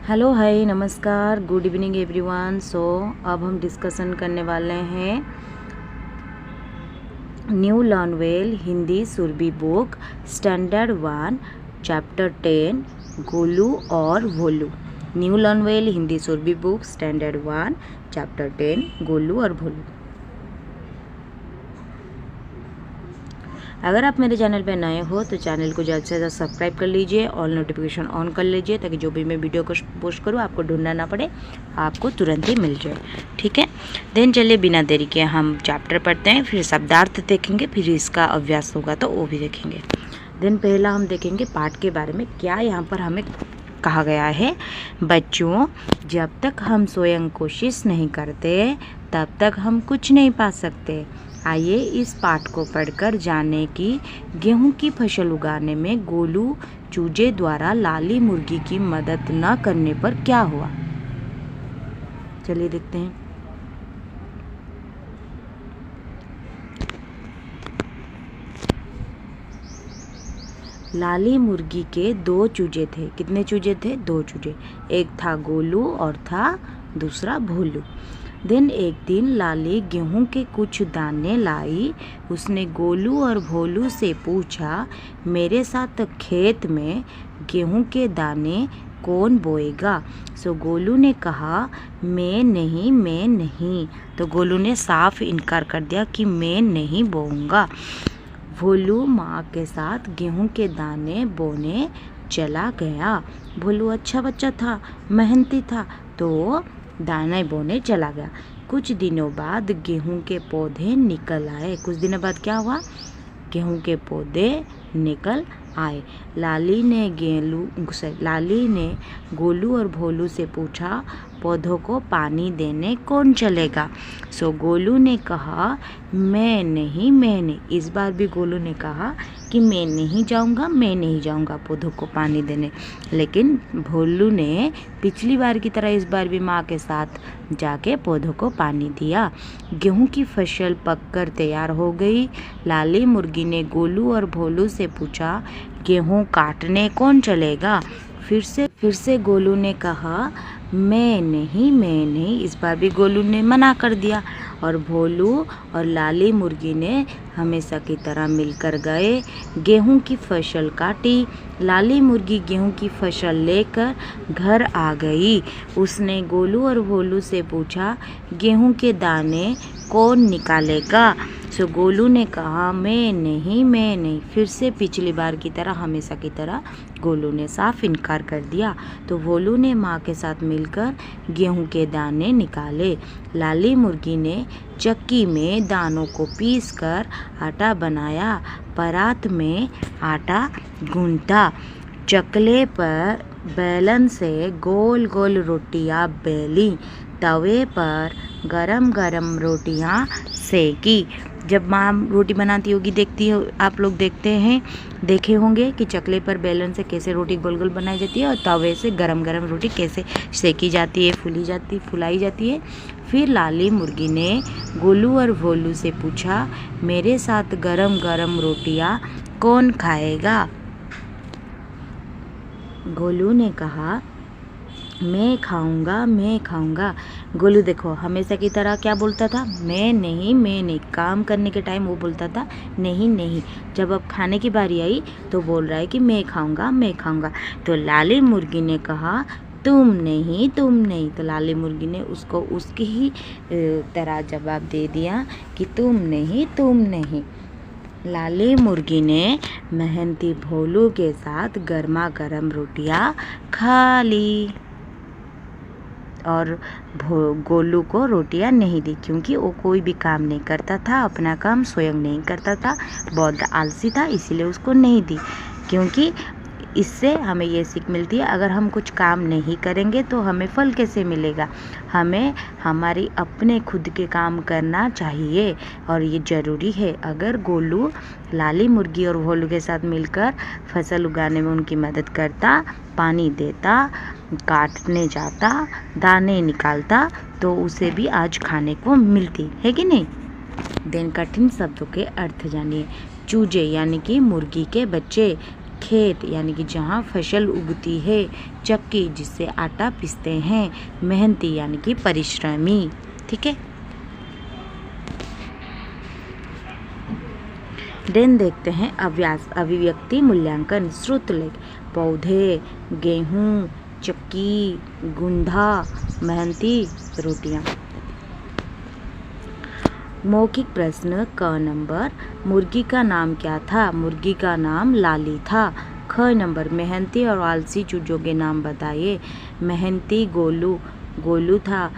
Hello hi नमस्कार good evening everyone. सो अब हम डिस्कशन करने वाले हैं new learn well Hindi Surabhi book standard 1 chapter 10 Golu और Bholu. New learn well Hindi Surabhi book standard 1 chapter 10 Golu और भोलू। अगर आप मेरे चैनल पर नए हो तो चैनल को जल्द से जल्द सब्सक्राइब कर लीजिए, ऑल नोटिफिकेशन ऑन कर लीजिए ताकि जो भी मैं वीडियो को पोस्ट करूँ आपको ढूंढना ना पड़े, आपको तुरंत ही मिल जाए। ठीक है, देन चलिए बिना देरी के हम चैप्टर पढ़ते हैं, फिर शब्दार्थ देखेंगे, फिर इसका अभ्यास होगा तो वो भी देखेंगे। देन पहला हम देखेंगे पाठ के बारे में, क्या यहाँ पर हमें कहा गया है। बच्चों, जब तक हम स्वयं कोशिश नहीं करते तब तक हम कुछ नहीं पा सकते। आइए इस पाठ को पढ़कर जाने की गेहूं की फसल उगाने में गोलू चूजे द्वारा लाली मुर्गी की मदद न करने पर क्या हुआ। चलिए देखते हैं। लाली मुर्गी के 2 चूजे थे। कितने चूजे थे? 2 चूजे। एक था गोलू और था दूसरा भोलू। दिन एक दिन लाली गेहूं के कुछ दाने लाई। उसने गोलू और भोलू से पूछा, मेरे साथ खेत में गेहूं के दाने कौन बोएगा। सो गोलू ने कहा, मैं नहीं। तो गोलू ने साफ इनकार कर दिया कि मैं नहीं बोऊंगा। भोलू माँ के साथ गेहूं के दाने बोने चला गया। भोलू अच्छा बच्चा था, मेहनती था, तो दाने बोने चला गया। कुछ दिनों बाद गेहूं के पौधे निकल आए। कुछ दिनों बाद क्या हुआ? गेहूं के पौधे निकल आए। लाली ने गोलू और भोलू से पूछा, पौधों को पानी देने कौन चलेगा। सो गोलू ने कहा, मैं नहीं। इस बार भी गोलू ने कहा कि मैं नहीं जाऊंगा पौधों को पानी देने। लेकिन भोलू ने पिछली बार की तरह इस बार भी माँ के साथ जाके पौधों को पानी दिया। गेहूं की फसल पककर तैयार हो गई। लाली मुर्गी ने गोलू और भोलू से पूछा, गेहूं काटने कौन चलेगा। फिर से गोलू ने कहा, मैं नहीं। इस बार भी गोलू ने मना कर दिया और भोलू और लाली मुर्गी ने हमेशा की तरह मिलकर गए, गेहूं की फसल काटी। लाली मुर्गी गेहूं की फसल लेकर घर आ गई। उसने गोलू और भोलू से पूछा, गेहूं के दाने कौन निकालेगा। सो गोलू ने कहा, मैं नहीं। फिर से पिछली बार की तरह हमेशा की तरह गोलू ने साफ इनकार कर दिया। तो भोलू ने माँ के साथ मिलकर गेहूं के दाने निकाले। लाली मुर्गी ने चक्की में दानों को पीसकर आटा बनाया। परात में आटा गूंथा। चकले पर बेलन से गोल गोल रोटियां बेली। तवे पर गरम गरम रोटियां सेकी। जब माँ रोटी बनाती होगी देखती हो, आप लोग देखे होंगे कि चकले पर बेलन से कैसे रोटी गोल गोल बनाई जाती है और तवे से गरम गरम रोटी कैसे सेकी जाती है, फुलाई जाती है। फिर लाली मुर्गी ने गोलू और भोलू से पूछा, मेरे साथ गरम गरम रोटियां कौन खाएगा। गोलू ने कहा, मैं खाऊंगा। गोलू देखो हमेशा की तरह क्या बोलता था, मैं नहीं। काम करने के टाइम वो बोलता था नहीं। जब अब खाने की बारी आई तो बोल रहा है कि मैं खाऊंगा। तो लाली मुर्गी ने कहा, तुम नहीं। तो लाली मुर्गी ने उसको उसकी ही तरह जवाब दे दिया कि तुम नहीं। लाली मुर्गी ने मेहनती भोलू के साथ गर्मा गर्म रोटियां खा ली और गोलू को रोटियां नहीं दी, क्योंकि वो कोई भी काम नहीं करता था, अपना काम स्वयं नहीं करता था, बहुत आलसी था, इसीलिए उसको नहीं दी। क्योंकि इससे हमें ये सीख मिलती है, अगर हम कुछ काम नहीं करेंगे तो हमें फल कैसे मिलेगा। हमें हमारी अपने खुद के काम करना चाहिए और ये ज़रूरी है। अगर गोलू लाली मुर्गी और भोलू के साथ मिलकर फसल उगाने में उनकी मदद करता, पानी देता, काटने जाता, दाने निकालता, तो उसे भी आज खाने को मिलती है कि नहीं। देन कठिन शब्दों के अर्थ जानिए। चूजे यानी कि मुर्गी के बच्चे। खेत यानी कि जहाँ फसल उगती है, चक्की जिससे आटा पीसते हैं, मेहनती यानी कि परिश्रमी। ठीक है। देन देखते हैं अभ्यास, अभिव्यक्ति मूल्यांकन। श्रुतलेख, पौधे, गेहूँ, चक्की, गुंधा, मेहनती, रोटियां। मौखिक प्रश्न क नंबर, मुर्गी का नाम क्या था? मुर्गी का नाम लाली था। ख नंबर, मेहनती और आलसी चूजों के नाम बताइए। मेहनती गोलू, गोलू था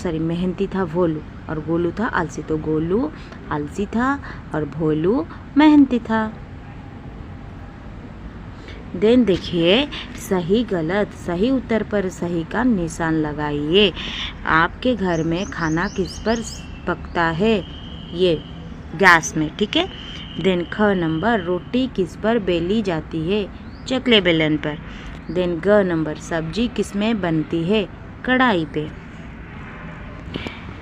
मेहनती था भोलू और गोलू था आलसी, तो गोलू आलसी था और भोलू मेहनती था। देन देखिए सही गलत, सही उत्तर पर सही का निशान लगाइए। आपके घर में खाना किस पर पकता है? ये गैस में। ठीक है। देन ख नंबर, रोटी किस पर बेली जाती है? चकले बेलन पर। देन ग नंबर, सब्जी किस में बनती है? कढ़ाई पे।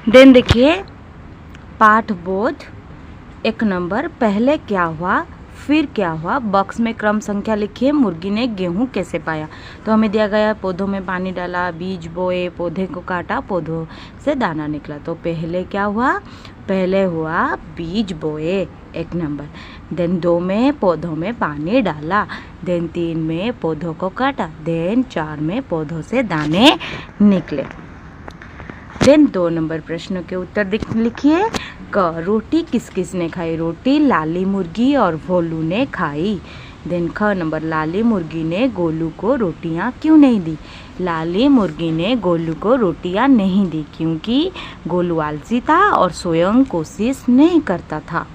देन देखिए पाठबोध 1 नंबर, पहले क्या हुआ फिर क्या हुआ? बॉक्स में क्रम संख्या लिखिए। मुर्गी ने गेहूं कैसे पाया? तो हमें दिया गया पौधों में पानी डाला, बीज बोए, पौधे को काटा, पौधों से दाना निकला। तो पहले क्या हुआ? पहले हुआ बीज बोए 1 नंबर। देन 2 में पौधों में पानी डाला। देन 3 में पौधों को काटा। देन 4 में पौधों से दाने निकले। देन 2 नंबर प्रश्न के उत्तर लिखिए। क, रोटी किस किस ने खाई? रोटी लाली मुर्गी और भोलू ने खाई। देन ख नंबर, लाली मुर्गी ने गोलू को रोटियां क्यों नहीं दी? लाली मुर्गी ने गोलू को रोटियां नहीं दी क्योंकि गोलू आलसी था और स्वयं कोशिश नहीं करता था,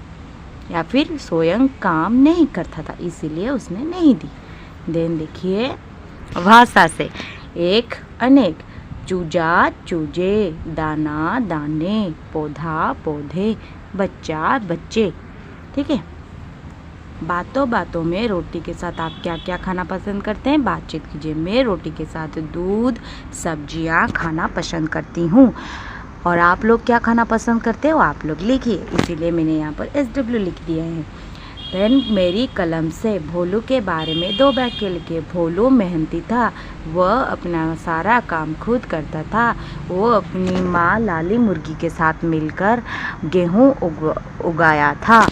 या फिर स्वयं काम नहीं करता था, इसीलिए उसने नहीं दी। देन देखिए भाषा से, एक अनेक, चूजा चूजे, दाना दाने, पौधा पौधे, बच्चा बच्चे। ठीक है। बातों बातों में रोटी के साथ आप क्या क्या खाना पसंद करते हैं? बातचीत कीजिए। मैं रोटी के साथ दूध सब्जियां खाना पसंद करती हूँ। और आप लोग क्या खाना पसंद करते हो? आप लोग लिखिए, इसीलिए मैंने यहाँ पर SW लिख दिया है। देन मेरी कलम से भोलू के बारे में 2 वाक्य लिखिए। भोलू मेहनती था, वह अपना सारा काम खुद करता था। वो अपनी माँ लाली मुर्गी के साथ मिलकर गेहूँ उगाया था।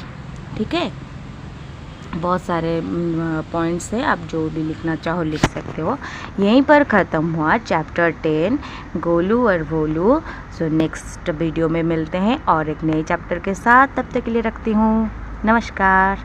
ठीक है। बहुत सारे पॉइंट्स है, आप जो भी लिखना चाहो लिख सकते हो। यहीं पर ख़त्म हुआ चैप्टर 10 गोलू और भोलू। सो नेक्स्ट वीडियो में मिलते हैं और एक नए चैप्टर के साथ। तब तक के लिए रखती हूँ। नमस्कार।